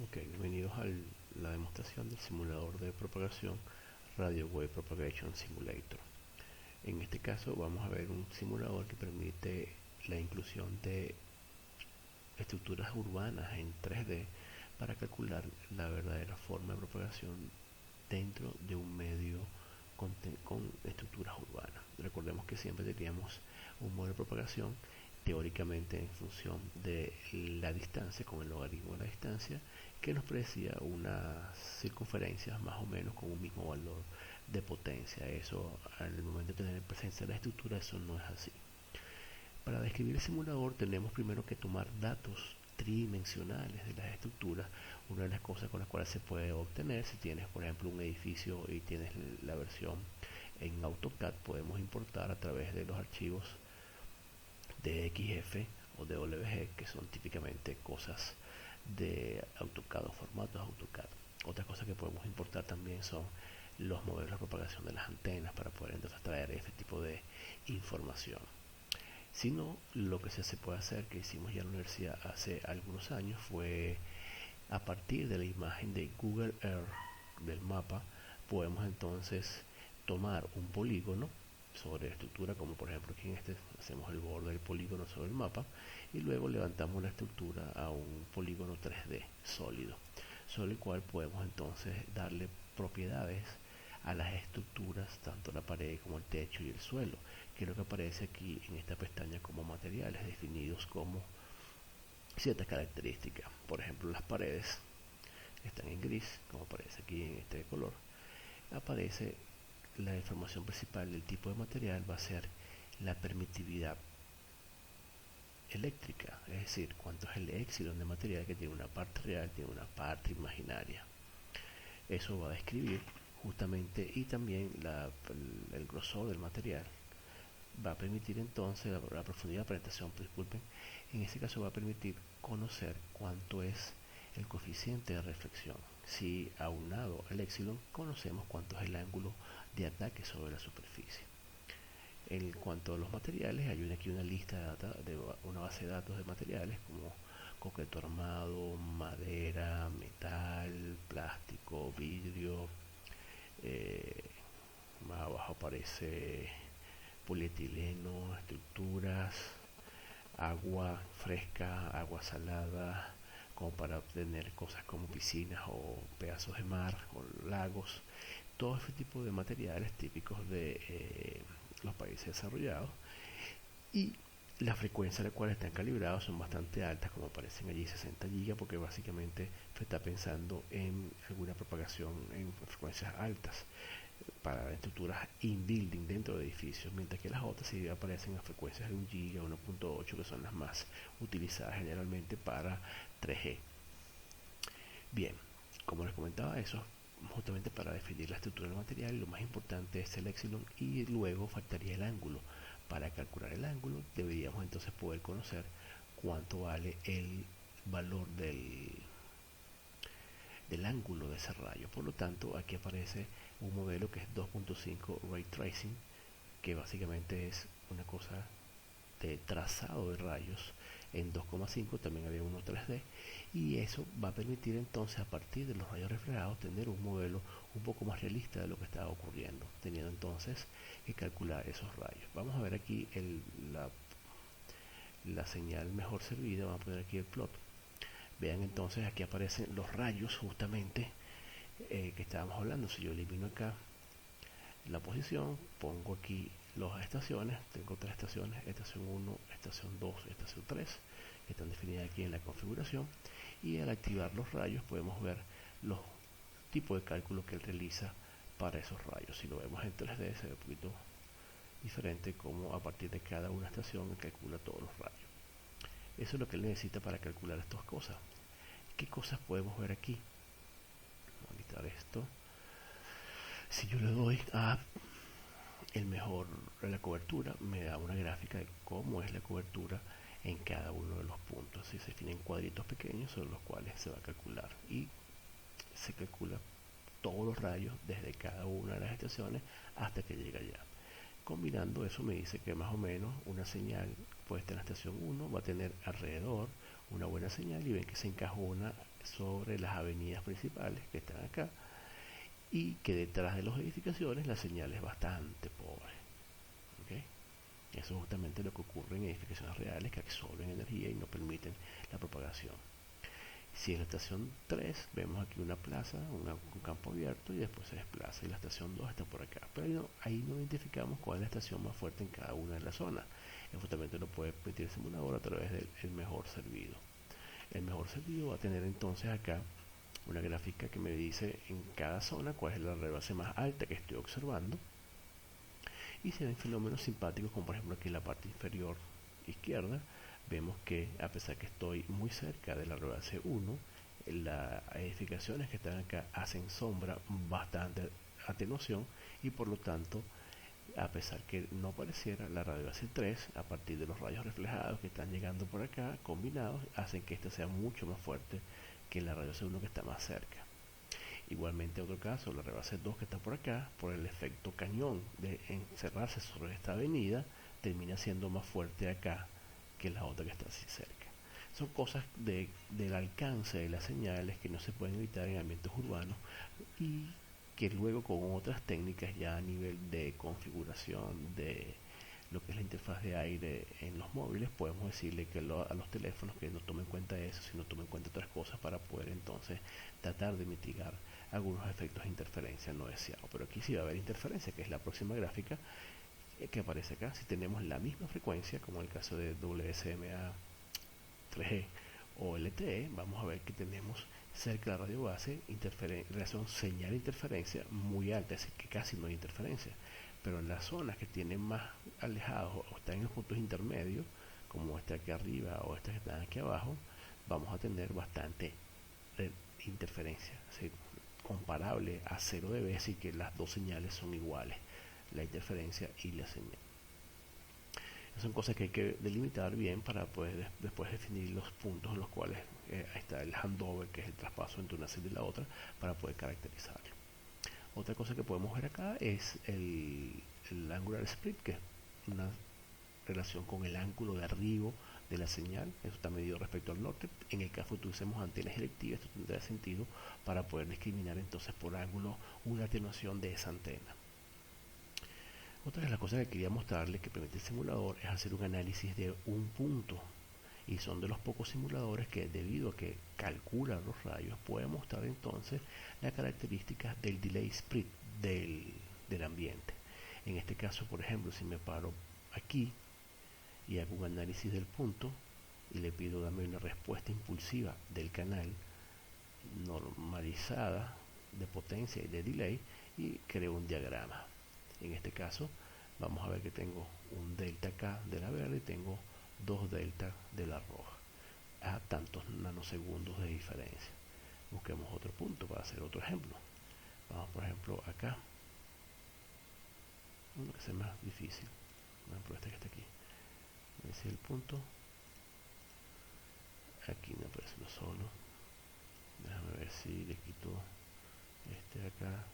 Ok, bienvenidos a la demostración del simulador de propagación Radio Wave Propagation Simulator. En este caso vamos a ver un simulador que permite la inclusión de estructuras urbanas en 3D para calcular la verdadera forma de propagación dentro de un medio con estructuras urbanas. Recordemos que siempre teníamos un modelo de propagación teóricamente en función de la distancia, con el logaritmo de la distancia, que nos predecía unas circunferencias más o menos con un mismo valor de potencia. Eso, al momento de tener presencia de la estructura, eso no es así. Para describir el simulador tenemos primero que tomar datos tridimensionales de las estructuras. Una de las cosas con las cuales se puede obtener, si tienes por ejemplo un edificio y tienes la versión en AutoCAD, podemos importar a través de los archivos de XF o de WG, que son típicamente cosas de AutoCAD o formatos AutoCAD. Otra cosa que podemos importar también son los modelos de propagación de las antenas para poder entonces traer este tipo de información. Si no, lo que se puede hacer, que hicimos ya en la universidad hace algunos años, fue a partir de la imagen de Google Earth del mapa, podemos entonces tomar un polígono sobre la estructura, como por ejemplo aquí en este hacemos el borde del polígono sobre el mapa, y luego levantamos la estructura a un polígono 3D sólido, sobre el cual podemos entonces darle propiedades a las estructuras, tanto la pared como el techo y el suelo, que es lo que aparece aquí en esta pestaña como materiales definidos como ciertas características. Por ejemplo, las paredes están en gris, como aparece aquí en este color. Aparece la información principal del tipo de material, va a ser la permitividad eléctrica, es decir, cuánto es el éxilon de material, que tiene una parte real, tiene una parte imaginaria. Eso va a describir justamente, y también el grosor del material va a permitir entonces la profundidad de penetración, disculpen, en este caso va a permitir conocer cuánto es el coeficiente de reflexión. Si aunado al éxilon conocemos cuánto es el ángulo de ataque sobre la superficie. En cuanto a los materiales, hay aquí una lista de una base de datos de materiales como concreto armado, madera, metal, plástico, vidrio. Más abajo aparece polietileno, estructuras, agua fresca, agua salada, como para obtener cosas como piscinas o pedazos de mar o lagos. Todo ese tipo de materiales típicos de los países desarrollados, y la frecuencia a la cual están calibrados son bastante altas, como aparecen allí 60 GB, porque básicamente se está pensando en alguna propagación en frecuencias altas para estructuras in-building dentro de edificios, mientras que las otras sí aparecen a frecuencias de 1 GB, 1.8, que son las más utilizadas generalmente para 3G. Bien, como les comentaba, eso justamente para definir la estructura del material, y lo más importante es el éxilon, y luego faltaría el ángulo. Para calcular el ángulo deberíamos entonces poder conocer cuánto vale el valor del ángulo de ese rayo. Por lo tanto, aquí aparece un modelo que es 2.5 Ray Tracing, que básicamente es una cosa de trazado de rayos en 2.5. También había uno 3D, y eso va a permitir entonces, a partir de los rayos reflejados, tener un modelo un poco más realista de lo que estaba ocurriendo, teniendo entonces que calcular esos rayos. Vamos a ver aquí la señal mejor servida. Vamos a poner aquí el plot. Vean entonces, aquí aparecen los rayos justamente que estábamos hablando. Si yo elimino acá la posición, pongo aquí las estaciones, tengo tres estaciones: estación 1, estación 2, estación 3, que están definidas aquí en la configuración, y al activar los rayos podemos ver los tipos de cálculos que él realiza para esos rayos. Si lo vemos en 3D se ve un poquito diferente, como a partir de cada una estación él calcula todos los rayos. Eso es lo que él necesita para calcular estas cosas. ¿Qué cosas podemos ver aquí? Vamos a quitar esto. Si yo le doy a la cobertura, me da una gráfica de cómo es la cobertura en cada uno de los puntos. Si se definen cuadritos pequeños sobre los cuales se va a calcular, y se calcula todos los rayos desde cada una de las estaciones hasta que llega allá. Combinando eso me dice que más o menos una señal puesta en la estación 1 va a tener alrededor una buena señal y ven que se encajona sobre las avenidas principales que están acá y que detrás de las edificaciones la señal es bastante pobre. ¿Okay? Eso es justamente lo que ocurre en edificaciones reales que absorben energía y no permiten la propagación. Si en la estación 3 vemos aquí una plaza, un campo abierto y después se desplaza y la estación 2 está por acá. Pero ahí no identificamos cuál es la estación más fuerte en cada una de las zonas. Justamente lo puede permitir el simulador a través del mejor servido. El mejor servido va a tener entonces acá una gráfica que me dice en cada zona cuál es la rebase más alta que estoy observando y se ven fenómenos simpáticos como por ejemplo aquí en la parte inferior izquierda vemos que a pesar que estoy muy cerca de la rebase 1 las edificaciones que están acá hacen sombra bastante atenuación y por lo tanto a pesar que no pareciera la radiobase 3 a partir de los rayos reflejados que están llegando por acá combinados hacen que esta sea mucho más fuerte que la radiobase 1 que está más cerca. Igualmente otro caso, la rebase 2 que está por acá, por el efecto cañón de encerrarse sobre esta avenida, termina siendo más fuerte acá que la otra que está así cerca. Son cosas del alcance de las señales que no se pueden evitar en ambientes urbanos y que luego con otras técnicas ya a nivel de configuración de lo que es la interfaz de aire en los móviles, podemos decirle que a los teléfonos que no tomen en cuenta eso, sino tomen en cuenta otras cosas para poder entonces tratar de mitigar algunos efectos de interferencia no deseados. Pero aquí sí va a haber interferencia, que es la próxima gráfica que aparece acá. Si tenemos la misma frecuencia, como en el caso de WSMA 3G o LTE, vamos a ver que tenemos cerca de la radio base relación señal-interferencia muy alta, es decir, que casi no hay interferencia. Pero en las zonas que tienen más alejados o están en los puntos intermedios, como esta aquí arriba o estas que están aquí abajo, vamos a tener bastante interferencia, es decir, comparable a 0 dB, es decir, que las dos señales son iguales, la interferencia y la señal. Son cosas que hay que delimitar bien para poder después definir los puntos en los cuales está el handover, que es el traspaso entre una señal y la otra, para poder caracterizarlo. Otra cosa que podemos ver acá es el angular split, que es una relación con el ángulo de arribo de la señal. Eso está medido respecto al norte. En el caso que usemos antenas selectivas, esto tendrá sentido para poder discriminar entonces por ángulo una atenuación de esa antena. Otra de las cosas que quería mostrarles que permite el simulador es hacer un análisis de un punto. Y son de los pocos simuladores que, debido a que calculan los rayos, puede mostrar entonces las características del delay split del ambiente. En este caso, por ejemplo, si me paro aquí y hago un análisis del punto y le pido darme una respuesta impulsiva del canal normalizada de potencia y de delay y creo un diagrama. En este caso vamos a ver que tengo un delta K de la verde y tengo 2 delta de la roja a tantos nanosegundos de diferencia. Busquemos otro punto para hacer otro ejemplo. Vamos por ejemplo acá, uno que sea más difícil, por ejemplo este que está aquí. Ese es el punto, aquí me aparece uno solo. Déjame ver si le quito este de acá,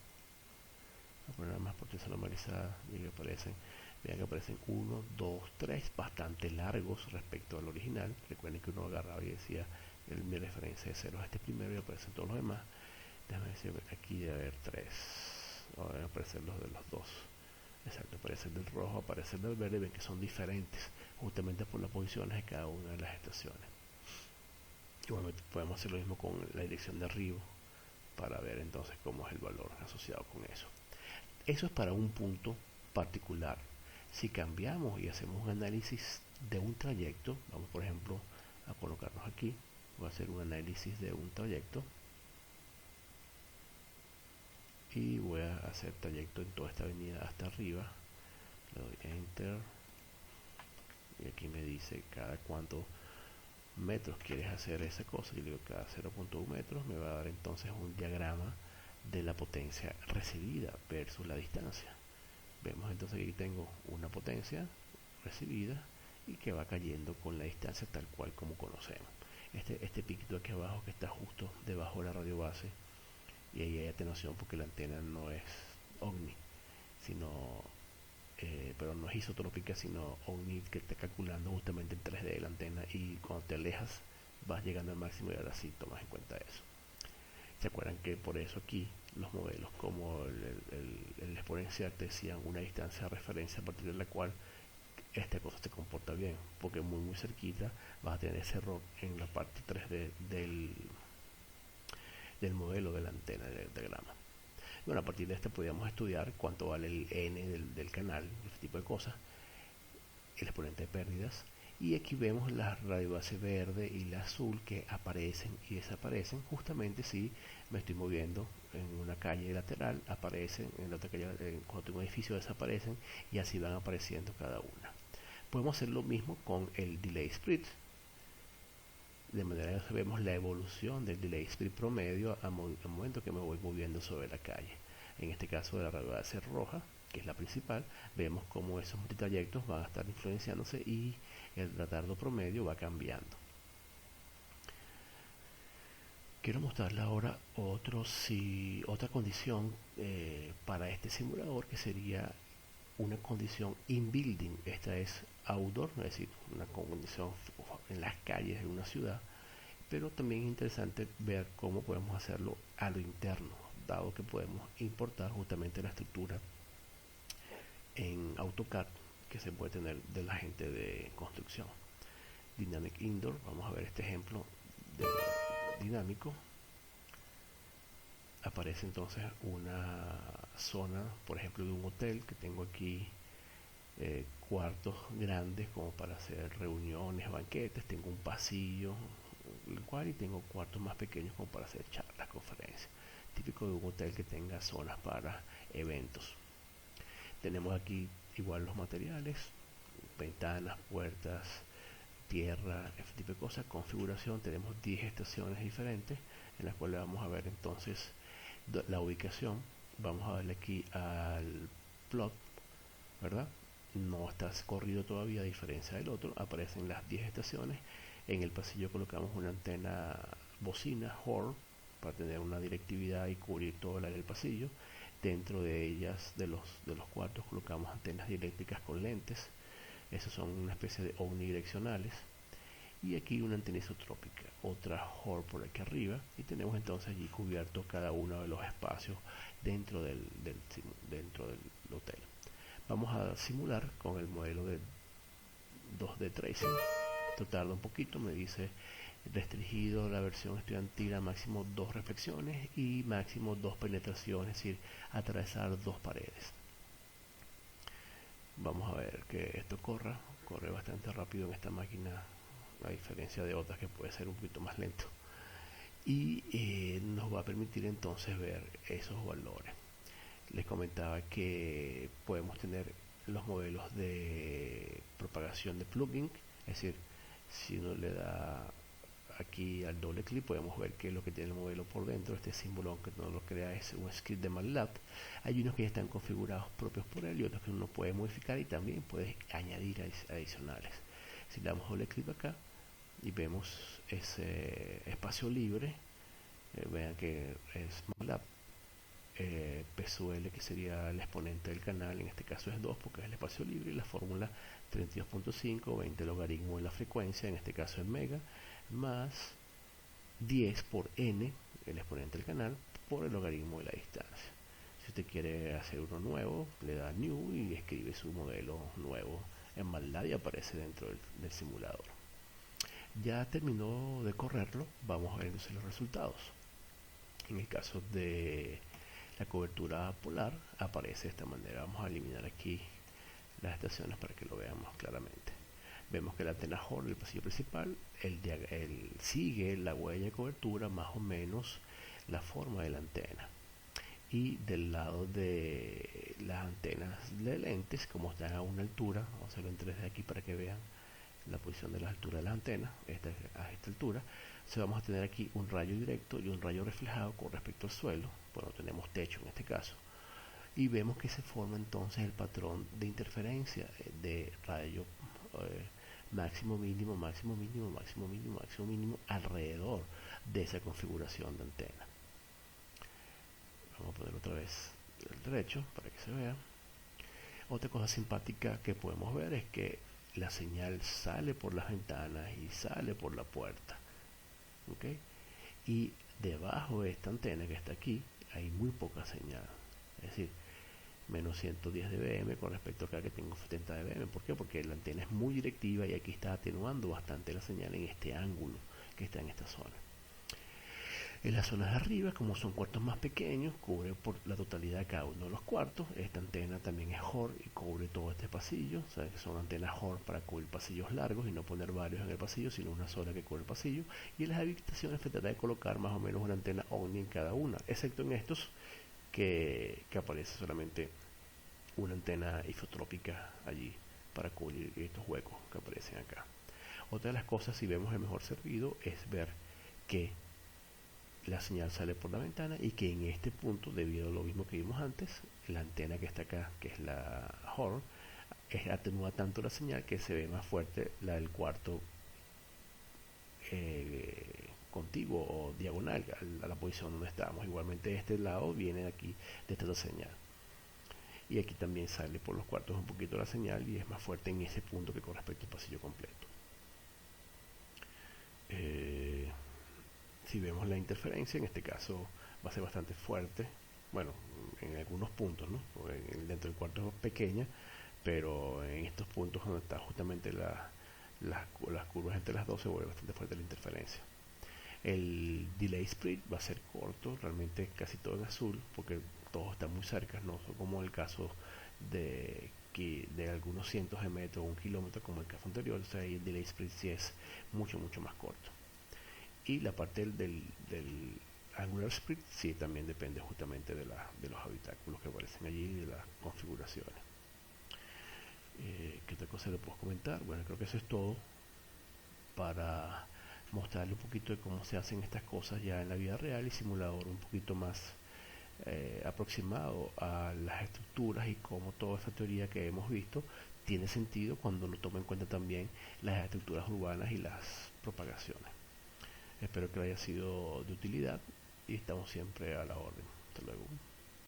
voy a poner más potencia normalizada y que aparecen, vean que aparecen 1, 2, 3 bastante largos respecto al original. Recuerden que uno agarraba y decía mi referencia de 0 a este primero y aparecen todos los demás. Déjame decir, aquí debe haber 3, deben aparecer los de los dos. Exacto, aparece el del rojo, aparece el del verde, ven que son diferentes justamente por las posiciones de cada una de las estaciones. Igualmente podemos hacer lo mismo con la dirección de arriba para ver entonces cómo es el valor asociado con eso. Eso es para un punto particular. Si cambiamos y hacemos un análisis de un trayecto, vamos por ejemplo a colocarnos aquí, voy a hacer un análisis de un trayecto y voy a hacer trayecto en toda esta avenida hasta arriba, le doy enter y aquí me dice cada cuántos metros quieres hacer esa cosa, y le digo cada 0.1 metros, me va a dar entonces un diagrama de la potencia recibida versus la distancia. Vemos entonces que aquí tengo una potencia recibida y que va cayendo con la distancia tal cual como conocemos. Este piquito aquí abajo que está justo debajo de la radio base, y ahí hay atenuación porque la antena no es OVNI, sino pero no es isotrópica, sino OVNI, que está calculando justamente el 3D de la antena, y cuando te alejas vas llegando al máximo y ahora sí tomas en cuenta eso. ¿Se acuerdan que por eso aquí los modelos como el exponencial te decían una distancia de referencia a partir de la cual esta cosa se comporta bien? Porque muy cerquita vas a tener ese error en la parte 3D del modelo de la antena de diagrama. Bueno, a partir de este podríamos estudiar cuánto vale el N del canal, este tipo de cosas, el exponente de pérdidas, y aquí vemos la radiobase verde y la azul que aparecen y desaparecen justamente si me estoy moviendo en una calle lateral, aparecen en la otra calle, cuando tengo un edificio desaparecen y así van apareciendo cada una. Podemos hacer lo mismo con el delay split, de manera que vemos la evolución del delay split promedio al momento que me voy moviendo sobre la calle. En este caso de la radiobase roja, que es la principal, vemos cómo esos multitrayectos van a estar influenciándose y el retardo promedio va cambiando. Quiero mostrarle ahora otra condición para este simulador, que sería una condición in-building. Esta es outdoor, es decir, una condición en las calles de una ciudad, pero también es interesante ver cómo podemos hacerlo a lo interno, dado que podemos importar justamente la estructura en AutoCAD que se puede tener de la gente de construcción. Dynamic Indoor, vamos a ver este ejemplo de dinámico. Aparece entonces una zona, por ejemplo, de un hotel, que tengo aquí cuartos grandes como para hacer reuniones, banquetes. Tengo un pasillo igual y tengo cuartos más pequeños como para hacer charlas, conferencias. Típico de un hotel que tenga zonas para eventos. Tenemos aquí igual los materiales, ventanas, puertas, tierra, este tipo de cosas. Configuración, tenemos 10 estaciones diferentes en las cuales vamos a ver entonces la ubicación. Vamos a darle aquí al plot, ¿verdad? No está corrido todavía, a diferencia del otro. Aparecen las 10 estaciones. En el pasillo colocamos una antena bocina HORN para tener una directividad y cubrir todo el área del pasillo. Dentro de ellas, de los cuartos, colocamos antenas dieléctricas con lentes. Esos son una especie de omnidireccionales. Y aquí una antena isotrópica, otra HORN por aquí arriba, y tenemos entonces allí cubierto cada uno de los espacios dentro del hotel. Vamos a simular con el modelo de 2D Tracing. Esto tarda un poquito, me dice restringido la versión estudiantil a máximo 2 reflexiones y máximo 2 penetraciones, es decir, atravesar 2 paredes. Vamos a ver que esto corre bastante rápido en esta máquina, a diferencia de otras que puede ser un poquito más lento, y nos va a permitir entonces ver esos valores. Les comentaba que podemos tener los modelos de propagación de plugin, es decir, si uno le da aquí al doble clic podemos ver que lo que tiene el modelo por dentro, este símbolo, aunque no lo crea, es un script de MATLAB. Hay unos que ya están configurados propios por él y otros que uno puede modificar y también puede añadir adicionales. Si le damos doble clic acá y vemos ese espacio libre, vean que es MATLAB. PSUL, que sería el exponente del canal, en este caso es 2 porque es el espacio libre, y la fórmula 32.5, 20 logaritmo de la frecuencia, en este caso es mega, más 10 por n, el exponente del canal, por el logaritmo de la distancia. Si usted quiere hacer uno nuevo, le da new y escribe su modelo nuevo en MATLAB y aparece dentro del simulador. Ya terminó de correrlo, vamos a ver entonces los resultados. En el caso de la cobertura polar aparece de esta manera. Vamos a eliminar aquí las estaciones para que lo veamos claramente. Vemos que la antena HORN del pasillo principal sigue la huella de cobertura, más o menos la forma de la antena. Y del lado de las antenas de lentes, como están a una altura, vamos a hacerlo en 3D aquí para que vean la posición de la altura de las antenas, a esta altura, vamos a tener aquí un rayo directo y un rayo reflejado con respecto al suelo. Bueno, tenemos techo en este caso, y vemos que se forma entonces el patrón de interferencia de rayo máximo mínimo, máximo mínimo, máximo mínimo, máximo mínimo alrededor de esa configuración de antena. Vamos a poner otra vez el derecho para que se vea. Otra cosa simpática que podemos ver es que la señal sale por las ventanas y sale por la puerta. ¿ok? Y debajo de esta antena que está aquí hay muy poca señal, es decir, menos 110 dBm con respecto a acá que tengo 70 dBm. ¿Por qué? Porque la antena es muy directiva y aquí está atenuando bastante la señal en este ángulo que está en esta zona. En las zonas de arriba, como son cuartos más pequeños, cubre por la totalidad de cada uno de los cuartos. Esta antena también es HORN y cubre todo este pasillo. O sea, que son antenas HORN para cubrir pasillos largos y no poner varios en el pasillo, sino una sola que cubre el pasillo. Y en las habitaciones se trata de colocar más o menos una antena OMNI en cada una, excepto en estos que aparece solamente una antena isotrópica allí para cubrir estos huecos que aparecen acá. Otra de las cosas, si vemos el mejor servido, es ver que la señal sale por la ventana y que en este punto, debido a lo mismo que vimos antes, la antena que está acá, que es la HORN, atenúa tanto la señal que se ve más fuerte la del cuarto contiguo o diagonal a la posición donde estábamos. Igualmente este lado viene de aquí, de esta señal. Y aquí también sale por los cuartos un poquito la señal y es más fuerte en ese punto que con respecto al pasillo completo. Si vemos la interferencia, en este caso va a ser bastante fuerte, bueno, en algunos puntos, ¿no? Dentro del cuarto es pequeña, pero en estos puntos donde está justamente las curvas entre las dos se vuelve bastante fuerte la interferencia. El delay split va a ser corto, realmente casi todo en azul, porque todos están muy cerca, no como el caso de algunos cientos de metros o un kilómetro como el caso anterior. O sea, el delay split sí es mucho más corto. Y la parte del angular split sí también depende justamente de los habitáculos que aparecen allí y de las configuraciones. ¿Qué otra cosa le puedo comentar? Bueno, creo que eso es todo para mostrarle un poquito de cómo se hacen estas cosas ya en la vida real y simulador un poquito más aproximado a las estructuras y cómo toda esta teoría que hemos visto tiene sentido cuando uno toma en cuenta también las estructuras urbanas y las propagaciones. Espero que haya sido de utilidad y estamos siempre a la orden. Hasta luego.